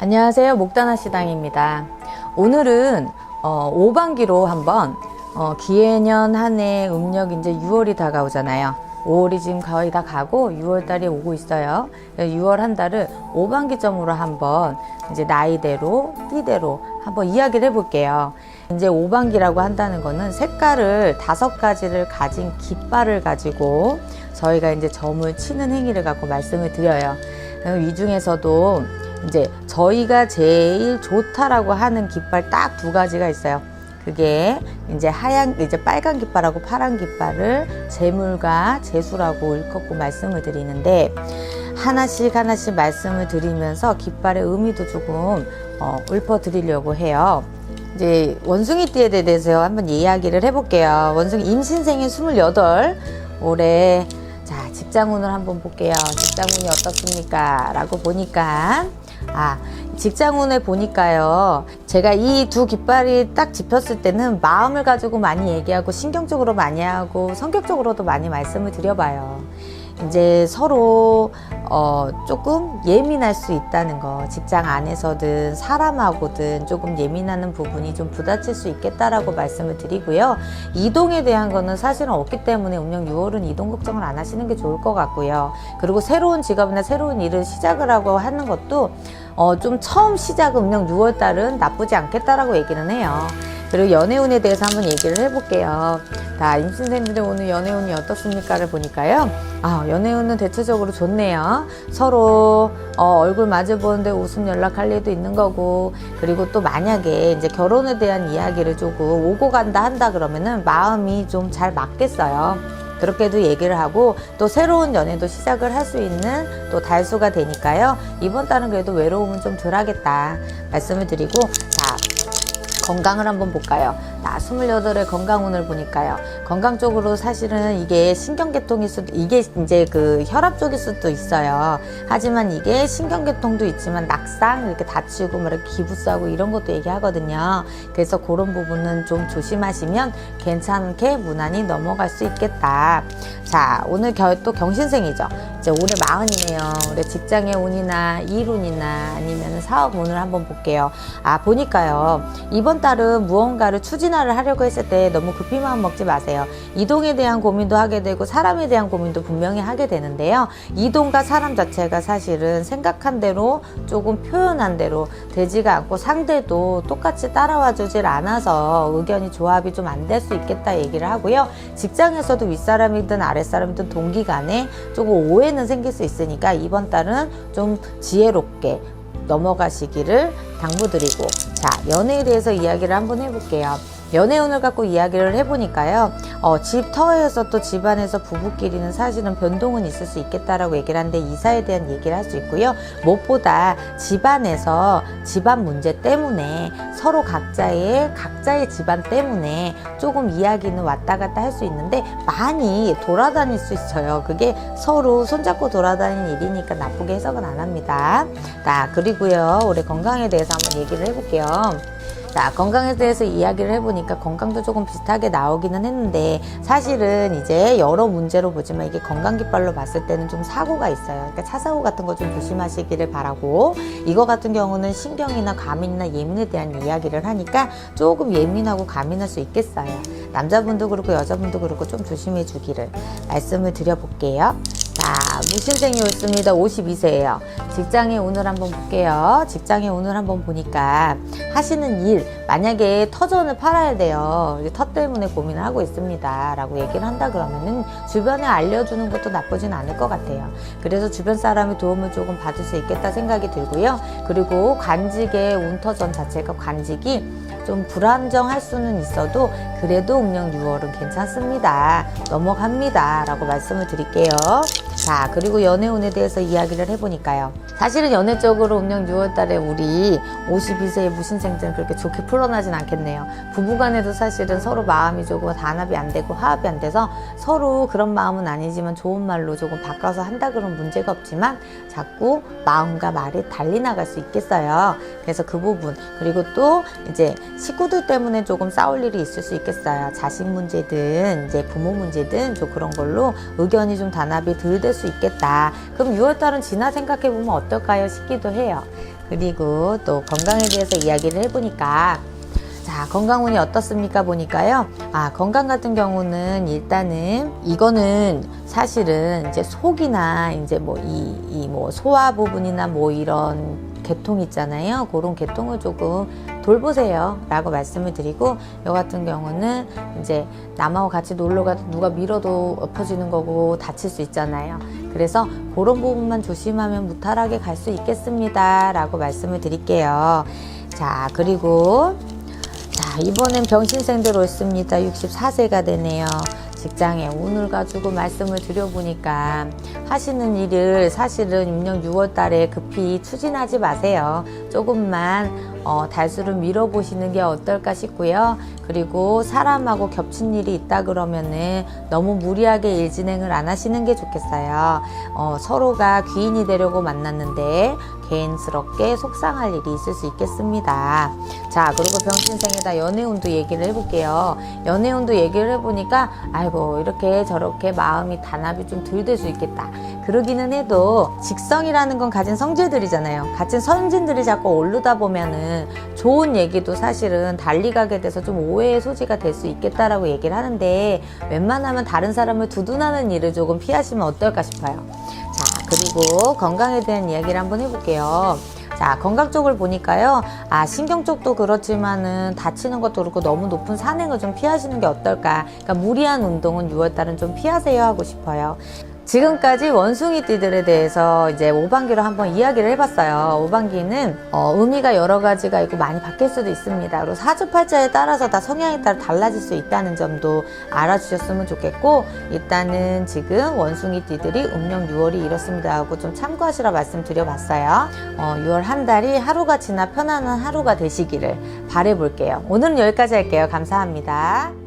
안녕하세요. 목다나 시당입니다. 오늘은 5반기로 한번 기해년 한 해 음력 이제 6월이 다가오잖아요. 5월이 지금 거의 다 가고 6월달이 오고 있어요. 6월 한 달을 5반기점으로 한번 이제 나이대로 띠대로 한번 이야기를 해볼게요. 이제 5반기라고 한다는 거는 색깔을 5가지를 가진 깃발을 가지고 저희가 이제 점을 치는 행위를 갖고 말씀을 드려요. 이 중에서도 이제 저희가 제일 좋다라고 하는 깃발 딱 2가지가 있어요. 그게 이제 이제 빨간 깃발하고 파란 깃발을 재물과 재수라고 일컫고 말씀을 드리는데, 하나씩 말씀을 드리면서 깃발의 의미도 조금 읊어 드리려고 해요. 이제 원숭이띠에 대해서 한번 이야기를 해볼게요. 원숭이 임신생인 28 올해 자 직장운을 한번 볼게요. 직장운이 어떻습니까? 라고 보니까 직장운을 보니까요, 제가 이 2 깃발이 딱 짚혔을 때는 마음을 가지고 많이 얘기하고 신경적으로 많이 하고 성격적으로도 많이 말씀을 드려봐요. 이제 서로 조금 예민할 수 있다는 거, 직장 안에서든 사람하고든 조금 예민하는 부분이 좀 부딪힐 수 있겠다라고 말씀을 드리고요. 이동에 대한 거는 사실은 없기 때문에 음력 6월은 이동 걱정을 안 하시는 게 좋을 것 같고요. 그리고 새로운 직업이나 새로운 일을 시작을 하고 하는 것도 좀 처음 시작 음력 6월 달은 나쁘지 않겠다라고 얘기는 해요. 그리고 연애운에 대해서 한번 얘기를 해볼게요. 임신생들의 오늘 연애운이 어떻습니까를 보니까요. 연애운은 대체적으로 좋네요. 서로 얼굴 마주 보는데 웃음 연락할 일도 있는 거고, 그리고 또 만약에 이제 결혼에 대한 이야기를 조금 오고 간다 한다 그러면은 마음이 좀 잘 맞겠어요. 그렇게도 얘기를 하고, 또 새로운 연애도 시작을 할 수 있는 또 달수가 되니까요. 이번 달은 그래도 외로움은 좀 덜 하겠다 말씀을 드리고, 건강을 한번 볼까요? 28의 건강운을 보니까요. 건강 쪽으로 사실은 이게 신경계통일 수도, 이게 이제 그 혈압 쪽일 수도 있어요. 하지만 이게 신경계통도 있지만 낙상, 이렇게 다치고 뭐 이렇게 기부싸고 이런 것도 얘기하거든요. 그래서 그런 부분은 좀 조심하시면 괜찮게 무난히 넘어갈 수 있겠다. 자, 오늘 또 경신생이죠. 이제 올해 40이네요. 올해 직장의 운이나 일운이나 아니면 사업운을 한번 볼게요. 보니까요. 이번 달은 무언가를 추진을 하려고 했을 때 너무 급히 마음 먹지 마세요. 이동에 대한 고민도 하게 되고 사람에 대한 고민도 분명히 하게 되는데요. 이동과 사람 자체가 사실은 생각한 대로 조금 표현한 대로 되지가 않고 상대도 똑같이 따라와 주질 않아서 의견이 조합이 좀 안 될 수 있겠다 얘기를 하고요. 직장에서도 윗사람이든 아랫사람이든 동기 간에 조금 오해는 생길 수 있으니까 이번 달은 좀 지혜롭게 넘어가시기를 당부드리고, 연애에 대해서 이야기를 한번 해볼게요. 연애운을 갖고 이야기를 해보니까요. 집터에서 또 집안에서 부부끼리는 사실은 변동은 있을 수 있겠다라고 얘기를 하는데 이사에 대한 얘기를 할 수 있고요. 무엇보다 집안에서 집안 문제 때문에 서로 각자의 집안 때문에 조금 이야기는 왔다 갔다 할 수 있는데 많이 돌아다닐 수 있어요. 그게 서로 손잡고 돌아다니는 일이니까 나쁘게 해석은 안 합니다. 그리고요. 올해 건강에 대해서 한번 얘기를 해볼게요. 건강에 대해서 이야기를 해보니까 건강도 조금 비슷하게 나오기는 했는데, 사실은 이제 여러 문제로 보지만 이게 건강깃발로 봤을 때는 좀 사고가 있어요. 그러니까 차 사고 같은 거 좀 조심하시기를 바라고, 이거 같은 경우는 신경이나 과민이나 예민에 대한 이야기를 하니까 조금 예민하고 과민할 수 있겠어요. 남자분도 그렇고 여자분도 그렇고 좀 조심해 주기를 말씀을 드려볼게요. 무신생이 옳습니다. 52세예요. 직장의 운을 한번 볼게요. 직장의 운을 한번 보니까 하시는 일, 만약에 터전을 팔아야 돼요. 터 때문에 고민을 하고 있습니다. 라고 얘기를 한다 그러면은 주변에 알려주는 것도 나쁘진 않을 것 같아요. 그래서 주변 사람의 도움을 조금 받을 수 있겠다 생각이 들고요. 그리고 관직의 운터전 자체가 관직이 좀 불안정할 수는 있어도 그래도 음력 6월은 괜찮습니다. 넘어갑니다. 라고 말씀을 드릴게요. 그리고 연애운에 대해서 이야기를 해보니까요. 사실은 연애적으로 음력 6월 달에 우리 52세의 무신생들은 그렇게 좋게 풀어나진 않겠네요. 부부간에도 사실은 서로 마음이 조금 단합이 안 되고 화합이 안 돼서 서로 그런 마음은 아니지만 좋은 말로 조금 바꿔서 한다 그런 문제가 없지만 자꾸 마음과 말이 달리 나갈 수 있겠어요. 그래서 그 부분, 그리고 또 이제 식구들 때문에 조금 싸울 일이 있을 수 있겠어요. 자식 문제든 이제 부모 문제든 좀 그런 걸로 의견이 좀 단합이 덜 될 수 있겠다. 그럼 6월달은 지나 생각해보면 어떨까요 싶기도 해요. 그리고 또 건강에 대해서 이야기를 해보니까 자, 건강운이 어떻습니까? 보니까요. 건강 같은 경우는 일단은 이거는 사실은 이제 속이나 이제 뭐 뭐 소화 부분이나 뭐 이런 계통 있잖아요. 그런 계통을 조금 돌보세요 라고 말씀을 드리고, 요 같은 경우는 이제 남하고 같이 놀러 가도 누가 밀어도 엎어지는 거고 다칠 수 있잖아요. 그래서 그런 부분만 조심하면 무탈하게 갈 수 있겠습니다 라고 말씀을 드릴게요. 자, 그리고 자, 이번엔 병신생들 옳습니다. 64세가 되네요. 직장에 운을 가지고 말씀을 드려보니까 하시는 일을 사실은 음력 6월 달에 급히 추진하지 마세요. 조금만 달수를 밀어보시는 게 어떨까 싶고요. 그리고 사람하고 겹친 일이 있다 그러면은 너무 무리하게 일 진행을 안 하시는 게 좋겠어요. 서로가 귀인이 되려고 만났는데 개인스럽게 속상할 일이 있을 수 있겠습니다. 자, 그리고 병신생에다 연애운도 얘기를 해볼게요. 연애운도 얘기를 해보니까 아이고 이렇게 저렇게 마음이 단합이 좀 덜 될 수 있겠다. 그러기는 해도 직성이라는 건 가진 성질들이잖아요. 같은 선진들이 자꾸 오르다 보면은 좋은 얘기도 사실은 달리 가게 돼서 좀 오해의 소지가 될 수 있겠다라고 얘기를 하는데, 웬만하면 다른 사람을 두둔하는 일을 조금 피하시면 어떨까 싶어요. 자, 그리고 건강에 대한 이야기를 한번 해볼게요. 자, 건강 쪽을 보니까요. 신경 쪽도 그렇지만은 다치는 것도 그렇고 너무 높은 산행을 좀 피하시는 게 어떨까. 그러니까 무리한 운동은 6월달은 좀 피하세요 하고 싶어요. 지금까지 원숭이띠들에 대해서 이제 5반기로 한번 이야기를 해봤어요. 5반기는 의미가 여러 가지가 있고 많이 바뀔 수도 있습니다. 그리고 사주팔자에 따라서 다 성향에 따라 달라질 수 있다는 점도 알아주셨으면 좋겠고, 일단은 지금 원숭이띠들이 음력 6월이 이렇습니다 하고 좀 참고하시라 말씀드려봤어요. 6월 한 달이 하루가 지나 편안한 하루가 되시기를 바라볼게요. 오늘은 여기까지 할게요. 감사합니다.